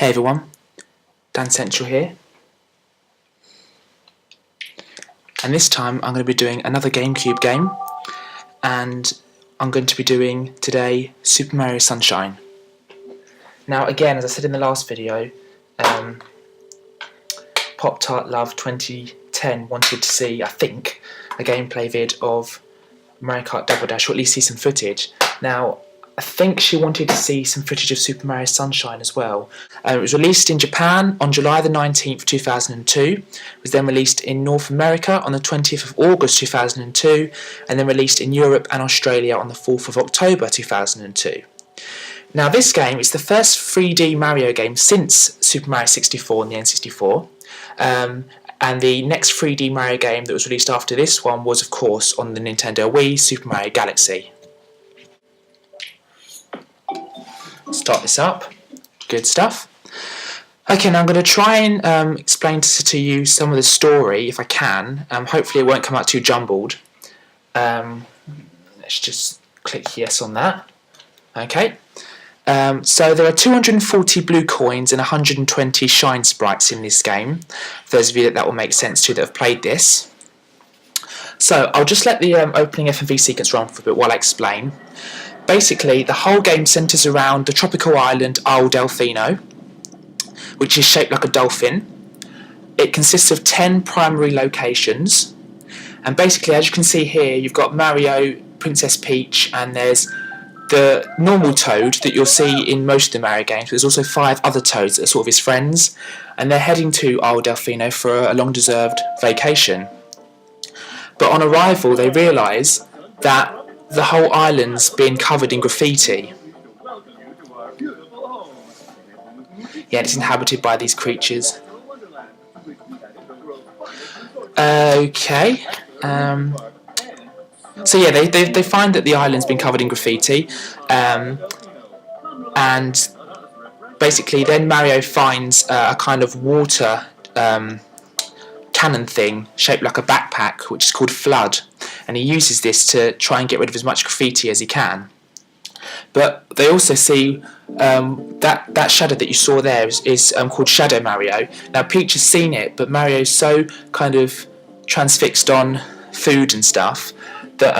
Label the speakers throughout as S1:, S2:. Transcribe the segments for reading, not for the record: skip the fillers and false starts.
S1: Hey everyone, Dan Central here, and this time I'm going to be doing another Gamecube game, and I'm going to be doing today Super Mario Sunshine. Now again, as I said in the last video, Pop Tart Love 2010 wanted to see, I think, a gameplay vid of Mario Kart Double Dash, or at least see some footage. Now, I think she wanted to see some footage of Super Mario Sunshine as well. It was released in Japan on July the 19th, 2002. It was then released in North America on the 20th of August 2002, and then released in Europe and Australia on the 4th of October 2002. Now this game is the first 3D Mario game since Super Mario 64 and the N64. And the next 3D Mario game that was released after this one was, of course, on the Nintendo Wii, Super Mario Galaxy. Start this up. Good stuff. Okay, now I'm going to try and explain to you some of the story, if I can. Hopefully it won't come out too jumbled. Let's just click yes on that. Okay. So there are 240 blue coins and 120 shine sprites in this game. For those of you that will make sense to that have played this. So I'll just let the opening FMV sequence run for a bit while I explain. Basically, the whole game centres around the tropical island Isle Delfino, which is shaped like a dolphin. It consists of 10 primary locations, and basically, as you can see here, you've got Mario, Princess Peach, and there's the normal Toad that you'll see in most of the Mario games. But there's also 5 other Toads that are sort of his friends, and they're heading to Isle Delfino for a long-deserved vacation. But on arrival, they realise that the whole island's been covered in graffiti. Yeah, it's inhabited by these creatures. Okay. So yeah, they find that the island's been covered in graffiti, and basically then Mario finds a kind of water cannon thing shaped like a backpack, which is called Flood, and he uses this to try and get rid of as much graffiti as he can. But they also see that shadow that you saw there is called Shadow Mario. Now Peach has seen it, but Mario's so kind of transfixed on food and stuff that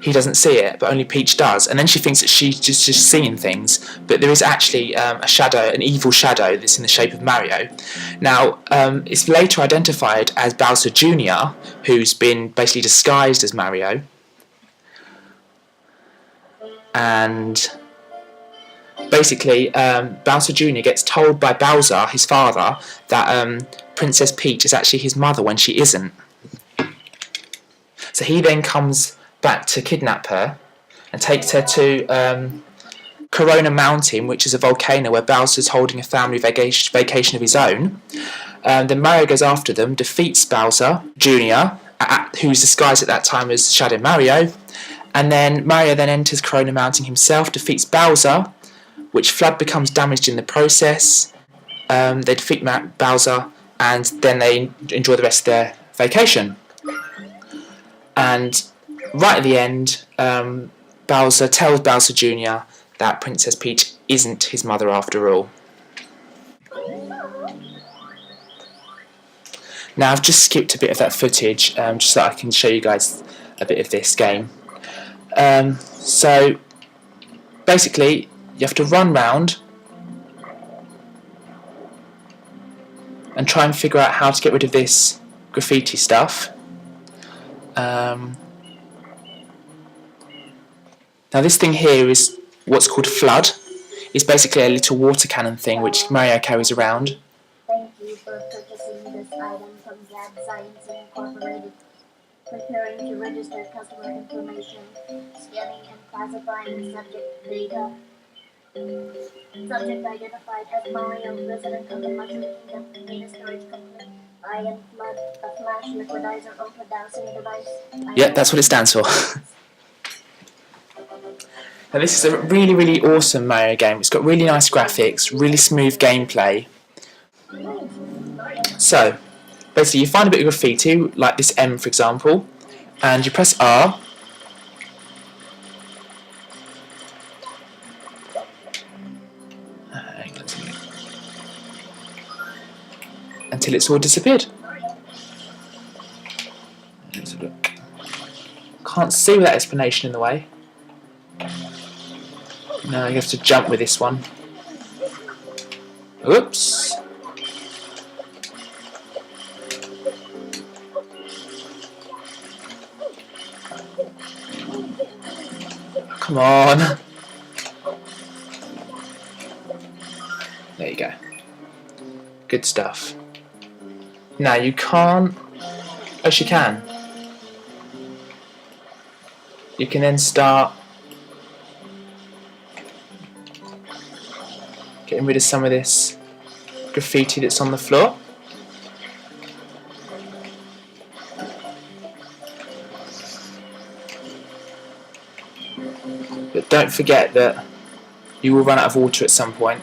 S1: he doesn't see it, but only Peach does. And then she thinks that she's just seeing things, but there is actually a shadow, an evil shadow that's in the shape of Mario. Now, it's later identified as Bowser Jr., who's been basically disguised as Mario. And basically, Bowser Jr. gets told by Bowser, his father, that Princess Peach is actually his mother when she isn't. So he then comes back to kidnap her and takes her to Corona Mountain, which is a volcano where Bowser's holding a family vacation of his own. Then Mario goes after them, defeats Bowser Jr., who's disguised at that time as Shadow Mario, and then Mario then enters Corona Mountain himself, defeats Bowser, which Flood becomes damaged in the process. They defeat Bowser, and then they enjoy the rest of their vacation. And right at the end, Bowser tells Bowser Jr. that Princess Peach isn't his mother after all. Now I've just skipped a bit of that footage just so I can show you guys a bit of this game. So basically you have to run round and try and figure out how to get rid of this graffiti stuff. Now this thing here is what's called Flood. It's basically a little water cannon thing which Mario carries around.
S2: Thank you for purchasing this item from Gad Science Incorporated. Preparing to register customer information, scanning and classifying subject data. Subject identified as Mario, resident of the Mushroom Kingdom, data storage complete. I am Flood, a flash liquidizer ultra dowsing device.
S1: Yep, that's what it stands for. Now this is a really, really awesome Mario game. It's got really nice graphics, really smooth gameplay. So, basically you find a bit of graffiti, like this M for example, and you press R. until it's all disappeared. Let's have a look. Can't see with that explanation in the way. No, you have to jump with this one. Oops. Come on. There you go. Good stuff. Now you can't... Oh, she can. You can then start getting rid of some of this graffiti that's on the floor. But don't forget that you will run out of water at some point.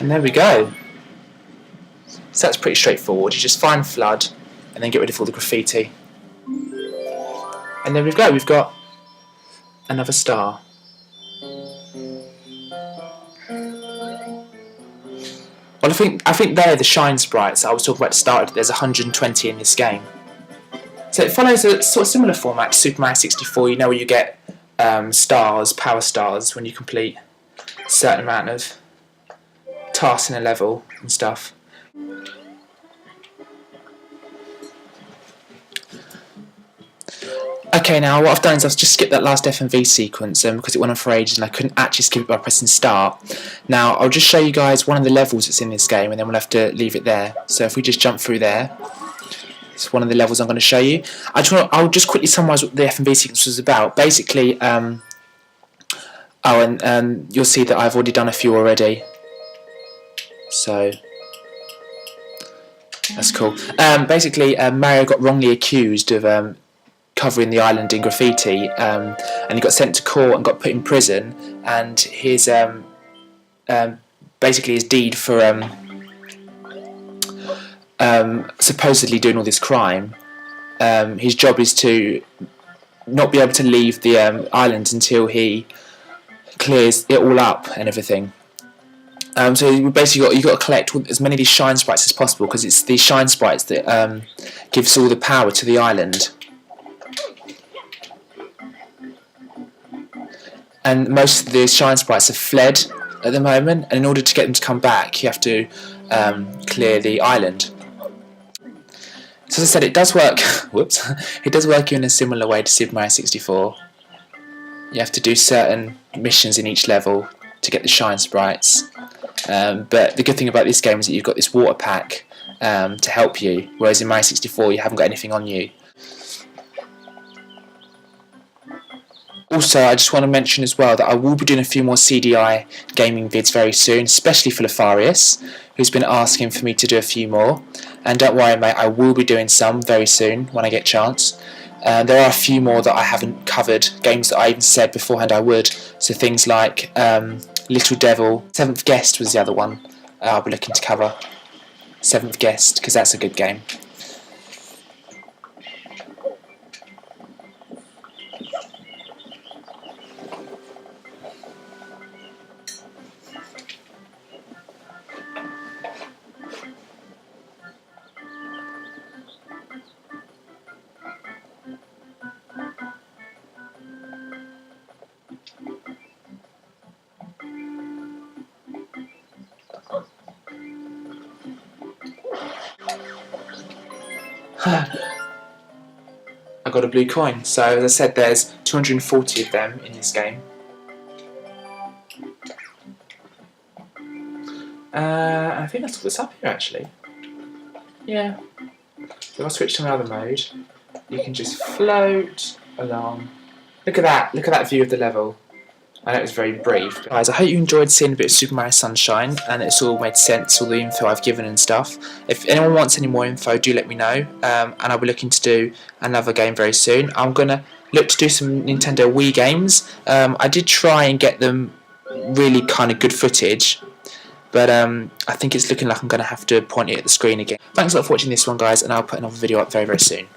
S1: And there we go. So that's pretty straightforward. You just find flood and then get rid of all the graffiti. And there we go, we've got another star. Well, I think they're the shine sprites that I was talking about at the start. There's 120 in this game. So it follows a sort of similar format to Super Mario 64. You know where you get stars, power stars, when you complete a certain amount of tasks in a level and stuff. Okay, now what I've done is I've just skipped that last FMV sequence because it went on for ages and I couldn't actually skip it by pressing start. Now I'll just show you guys one of the levels that's in this game and then we'll have to leave it there. So if we just jump through there, it's one of the levels I'm going to show you. I'll just quickly summarise what the FMV sequence was about. Basically, you'll see that I've already done a few already. So that's cool. Basically, Mario got wrongly accused of covering the island in graffiti, and he got sent to court and got put in prison. And his basically his deed for supposedly doing all this crime, his job is to not be able to leave the island until he clears it all up and everything. So you basically got to collect as many of these shine sprites as possible because it's these shine sprites that gives all the power to the island. And most of the shine sprites have fled at the moment, and in order to get them to come back, you have to clear the island. So as I said, it does work. Whoops! It does work in a similar way to Super Mario 64. You have to do certain missions in each level to get the shine sprites. But the good thing about this game is that you've got this water pack to help you, whereas in Mario 64 you haven't got anything on you. Also, I just want to mention as well that I will be doing a few more CDI gaming vids very soon, especially for Lefarius, who's been asking for me to do a few more. And don't worry mate, I will be doing some very soon when I get a chance. There are a few more that I haven't covered, games that I even said beforehand I would, so things like Little Devil, Seventh Guest was the other one I'll be looking to cover. Seventh Guest, because that's a good game. I got a blue coin, so as I said there's 240 of them in this game. I think that's what's up here actually. Yeah. So if I switch to another mode, you can just float along. Look at that view of the level. I know it was very brief. Guys, I hope you enjoyed seeing a bit of Super Mario Sunshine and it's all made sense, all the info I've given and stuff. If anyone wants any more info, do let me know, and I'll be looking to do another game very soon. I'm going to look to do some Nintendo Wii games. I did try and get them really kind of good footage, but I think it's looking like I'm going to have to point it at the screen again. Thanks a lot for watching this one, guys, and I'll put another video up very, very soon.